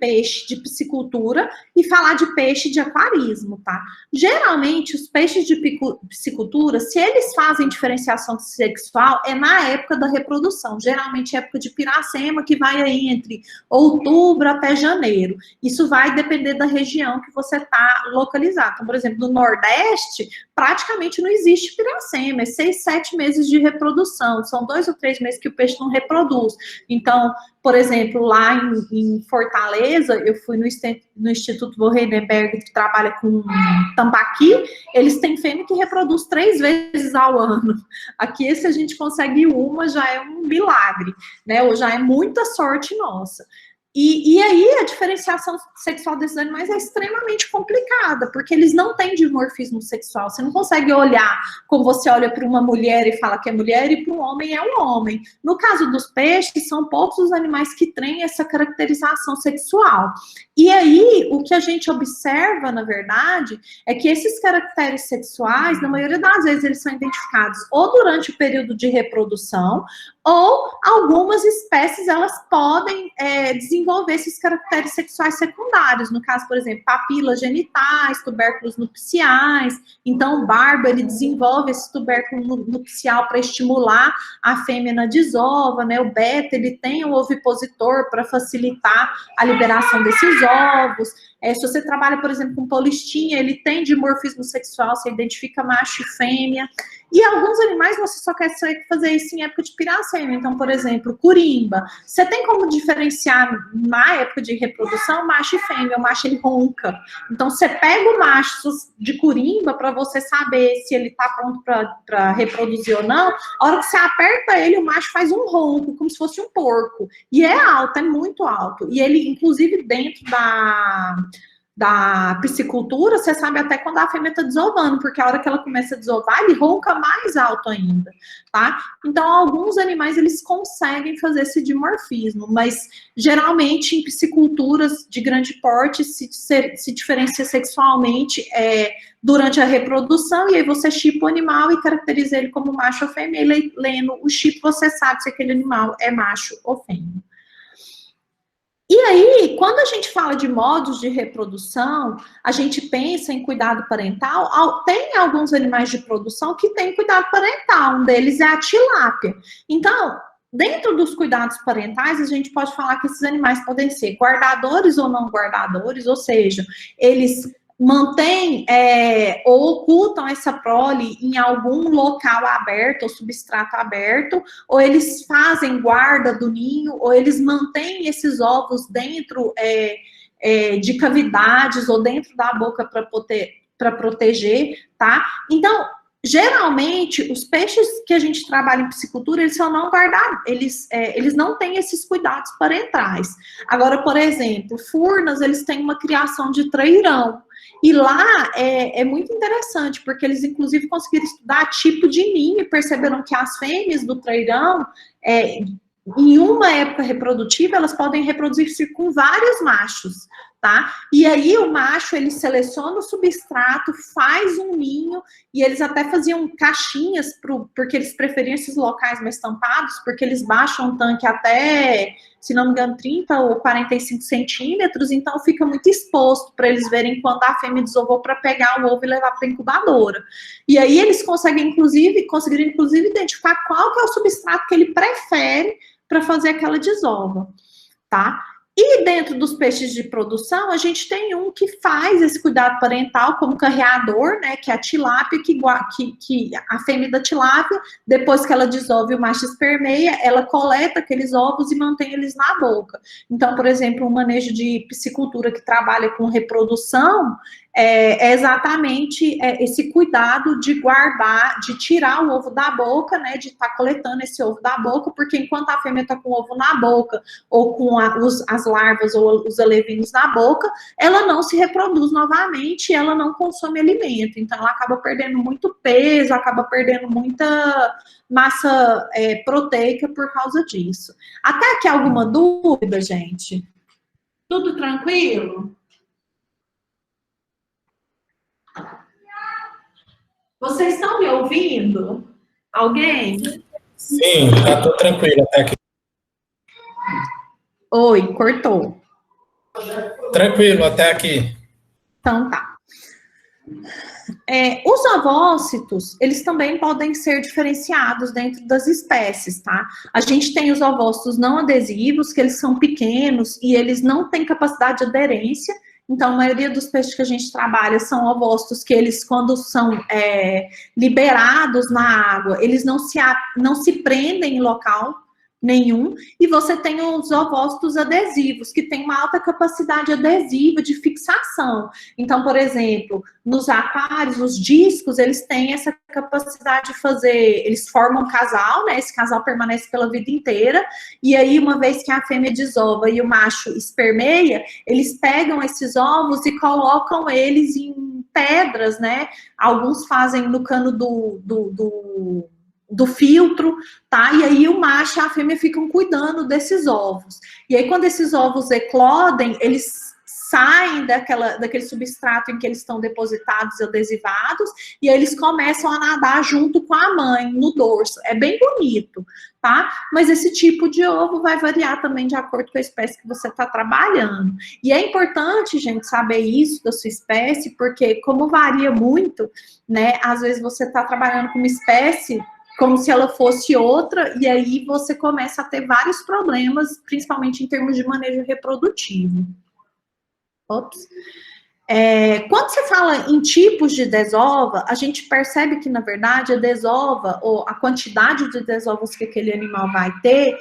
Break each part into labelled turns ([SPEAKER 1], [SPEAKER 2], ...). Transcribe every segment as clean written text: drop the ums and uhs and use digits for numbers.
[SPEAKER 1] peixe de piscicultura e falar de peixe de aquarismo, tá? Geralmente, os peixes de piscicultura, se eles fazem diferenciação sexual, é na época da reprodução. Geralmente, época de piracema, que vai aí entre outubro até janeiro. Isso vai depender da região que você está localizado. Então, por exemplo, no Nordeste, praticamente não existe piracema, é 6, 7 meses de reprodução. São 2 ou 3 meses que o peixe não reproduz. Então, por exemplo, lá em Fortaleza, eu fui no Instituto von Heidelberg, que trabalha com tambaqui, eles têm fêmea que reproduz 3 vezes ao ano. Aqui, se a gente consegue uma, já é um milagre, né? Ou já é muita sorte nossa. E aí, a diferenciação sexual desses animais é extremamente complicada, porque eles não têm dimorfismo sexual. Você não consegue olhar como você olha para uma mulher e fala que é mulher, e para um homem é um homem. No caso dos peixes, são poucos os animais que têm essa caracterização sexual. E aí, o que a gente observa, na verdade, é que esses caracteres sexuais, na maioria das vezes, eles são identificados ou durante o período de reprodução, ou algumas espécies, elas podem desenvolver esses caracteres sexuais secundários. No caso, por exemplo, papilas genitais, tubérculos nupciais. Então, o barbo, ele desenvolve esse tubérculo nupcial para estimular a fêmea na desova, né? O beta, ele tem o ovipositor para facilitar a liberação desses ovos. Se você trabalha, por exemplo, com polistinha, ele tem dimorfismo sexual, você identifica macho e fêmea. E alguns animais você só quer fazer isso em época de piracema. Então, por exemplo, curimba. Você tem como diferenciar na época de reprodução macho e fêmea. O macho, ele ronca. Então, você pega o macho de curimba para você saber se ele está pronto para reproduzir ou não. A hora que você aperta ele, o macho faz um ronco, como se fosse um porco. E é alto, é muito alto. E ele, inclusive, dentro da piscicultura, você sabe até quando a fêmea está desovando, porque a hora que ela começa a desovar, ele ronca mais alto ainda, tá? Então, alguns animais, eles conseguem fazer esse dimorfismo, mas, geralmente, em pisciculturas de grande porte, se diferencia sexualmente durante a reprodução, e aí você chipa o animal e caracteriza ele como macho ou fêmea, e lendo o chip, você sabe se aquele animal é macho ou fêmea. E aí, quando a gente fala de modos de reprodução, a gente pensa em cuidado parental, tem alguns animais de produção que têm cuidado parental, um deles é a tilápia. Então, dentro dos cuidados parentais, a gente pode falar que esses animais podem ser guardadores ou não guardadores, ou seja, eles mantêm ou ocultam essa prole em algum local aberto ou substrato aberto, ou eles fazem guarda do ninho, ou eles mantêm esses ovos dentro de cavidades ou dentro da boca para proteger, tá? Então, geralmente, os peixes que a gente trabalha em piscicultura, eles são não guardados, eles não têm esses cuidados parentais. Agora, por exemplo, furnas, eles têm uma criação de trairão. E lá é muito interessante, porque eles, inclusive, conseguiram estudar tipo de ninho e perceberam que as fêmeas do trairão, em uma época reprodutiva, elas podem reproduzir-se com vários machos, tá? E aí o macho, ele seleciona o substrato, faz um ninho, e eles até faziam caixinhas, porque eles preferiam esses locais mais tampados, porque eles baixam o tanque até, se não me engano, 30 ou 45 centímetros, então fica muito exposto para eles verem quando a fêmea desovou para pegar o ovo e levar para a incubadora. E aí eles conseguiram, inclusive, identificar qual que é o substrato que ele prefere para fazer aquela desova, tá? E dentro dos peixes de produção, a gente tem um que faz esse cuidado parental como carreador, né, que é a tilápia, que a fêmea da tilápia, depois que ela desove o macho espermeia, ela coleta aqueles ovos e mantém eles na boca. Então, por exemplo, um manejo de piscicultura que trabalha com reprodução é exatamente esse cuidado de guardar, de tirar o ovo da boca, né, de estar coletando esse ovo da boca, porque enquanto a fêmea está com o ovo na boca, ou com as larvas ou os alevinos na boca, ela não se reproduz novamente, ela não consome alimento, então ela acaba perdendo muito peso, acaba perdendo muita massa proteica por causa disso. Até aqui alguma dúvida, gente? Tudo tranquilo? Vocês estão me ouvindo? Alguém?
[SPEAKER 2] Sim, tá tudo tranquilo até aqui.
[SPEAKER 1] Oi, cortou.
[SPEAKER 2] Tranquilo, até aqui.
[SPEAKER 1] Então tá. Os ovócitos, eles também podem ser diferenciados dentro das espécies, tá? A gente tem os ovócitos não adesivos, que eles são pequenos e eles não têm capacidade de aderência. Então, a maioria dos peixes que a gente trabalha são ovócitos que eles, quando são liberados na água, eles não se prendem em local nenhum, e você tem os ovócitos adesivos, que tem uma alta capacidade adesiva de fixação. Então, por exemplo, nos aquários, os discos, eles têm essa capacidade de fazer, eles formam um casal, né? Esse casal permanece pela vida inteira, e aí, uma vez que a fêmea desova e o macho espermeia, eles pegam esses ovos e colocam eles em pedras, né? Alguns fazem no cano do filtro, tá? E aí o macho e a fêmea ficam cuidando desses ovos. E aí, quando esses ovos eclodem, eles saem daquele substrato em que eles estão depositados e adesivados, e aí eles começam a nadar junto com a mãe no dorso. É bem bonito, tá? Mas esse tipo de ovo vai variar também de acordo com a espécie que você está trabalhando. E é importante, gente, saber isso da sua espécie, porque como varia muito, né? Às vezes você está trabalhando com uma espécie como se ela fosse outra, e aí você começa a ter vários problemas, principalmente em termos de manejo reprodutivo. Ops. Quando você fala em tipos de desova, a gente percebe que, na verdade, a desova, ou a quantidade de desovos que aquele animal vai ter,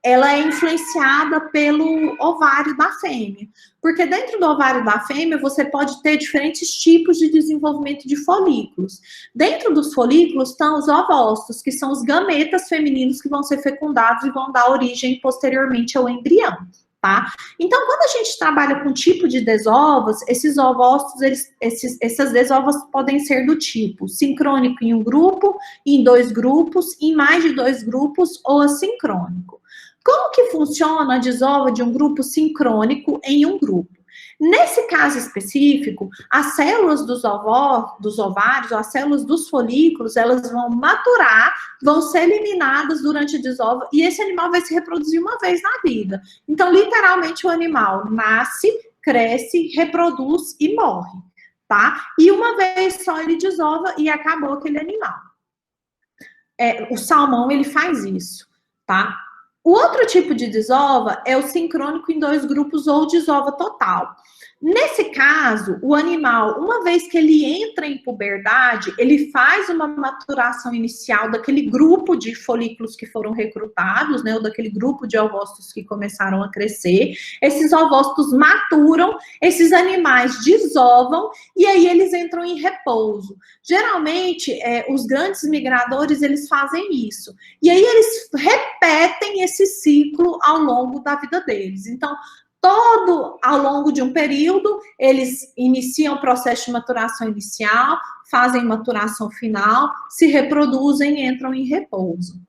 [SPEAKER 1] ela é influenciada pelo ovário da fêmea. Porque dentro do ovário da fêmea, você pode ter diferentes tipos de desenvolvimento de folículos. Dentro dos folículos estão os ovócitos, que são os gametas femininos que vão ser fecundados e vão dar origem posteriormente ao embrião. Tá? Então, quando a gente trabalha com tipo de desovas, esses ovócitos, essas desovas podem ser do tipo sincrônico em um grupo, em 2 grupos, em mais de 2 grupos ou assincrônico. Como que funciona a desova de um grupo sincrônico em um grupo? Nesse caso específico, as células dos ovários, as células dos folículos, elas vão maturar, vão ser eliminadas durante a desova, e esse animal vai se reproduzir uma vez na vida. Então, literalmente, o animal nasce, cresce, reproduz e morre, tá? E uma vez só ele desova e acabou aquele animal. O salmão, ele faz isso, tá? O outro tipo de desova é o sincrônico em 2 grupos ou desova total. Nesse caso, o animal, uma vez que ele entra em puberdade, ele faz uma maturação inicial daquele grupo de folículos que foram recrutados, né, ou daquele grupo de ovócitos que começaram a crescer. Esses ovócitos maturam, esses animais desovam e aí eles entram em repouso. Geralmente, os grandes migradores, eles fazem isso. E aí eles repetem esse ciclo ao longo da vida deles. Então, todo ao longo de um período, eles iniciam o processo de maturação inicial, fazem maturação final, se reproduzem e entram em repouso.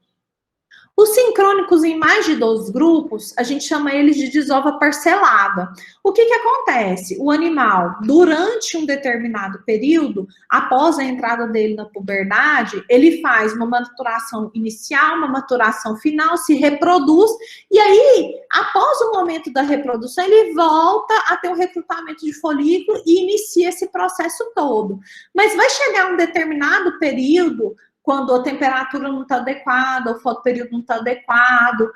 [SPEAKER 1] Os sincrônicos em mais de 2 grupos, a gente chama eles de desova parcelada. O que acontece? O animal, durante um determinado período, após a entrada dele na puberdade, ele faz uma maturação inicial, uma maturação final, se reproduz, e aí, após o momento da reprodução, ele volta a ter um recrutamento de folículo e inicia esse processo todo. Mas vai chegar um determinado período, quando a temperatura não está adequada, o fotoperíodo não está adequado,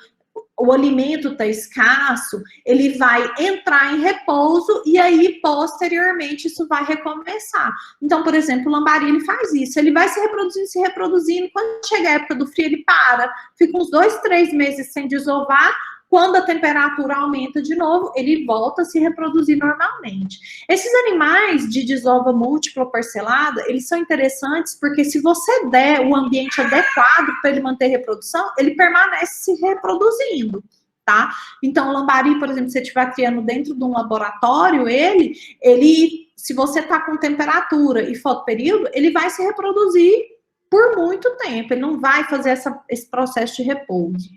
[SPEAKER 1] o alimento está escasso, ele vai entrar em repouso e aí, posteriormente, isso vai recomeçar. Então, por exemplo, o lambari, ele faz isso, ele vai se reproduzindo, quando chega a época do frio, ele para, fica uns 2, 3 meses sem desovar. Quando a temperatura aumenta de novo, ele volta a se reproduzir normalmente. Esses animais de desova múltipla parcelada, eles são interessantes porque se você der o ambiente adequado para ele manter reprodução, ele permanece se reproduzindo, tá? Então, o lambari, por exemplo, se você estiver criando dentro de um laboratório, ele se você está com temperatura e fotoperíodo, ele vai se reproduzir por muito tempo, ele não vai fazer esse processo de repouso.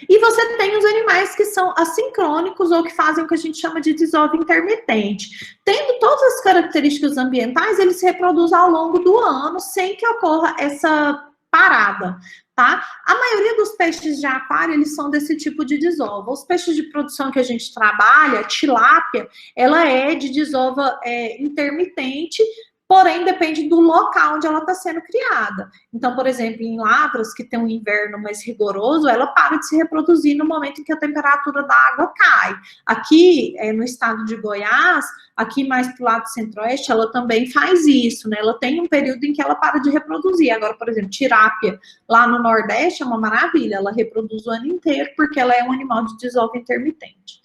[SPEAKER 1] E você tem os animais que são assincrônicos ou que fazem o que a gente chama de desova intermitente. Tendo todas as características ambientais, eles se reproduzem ao longo do ano sem que ocorra essa parada, tá? A maioria dos peixes de aquário, eles são desse tipo de desova. Os peixes de produção que a gente trabalha, tilápia, ela é de desova intermitente, porém depende do local onde ela está sendo criada. Então, por exemplo, em lavras que tem um inverno mais rigoroso, ela para de se reproduzir no momento em que a temperatura da água cai. Aqui, no estado de Goiás, aqui mais para o lado centro-oeste, ela também faz isso, né? Ela tem um período em que ela para de reproduzir. Agora, por exemplo, tilápia lá no Nordeste é uma maravilha, ela reproduz o ano inteiro porque ela é um animal de desova intermitente.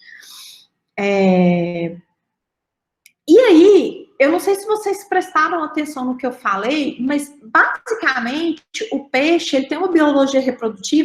[SPEAKER 1] E aí, eu não sei se vocês prestaram atenção no que eu falei, mas basicamente o peixe ele tem uma biologia reprodutiva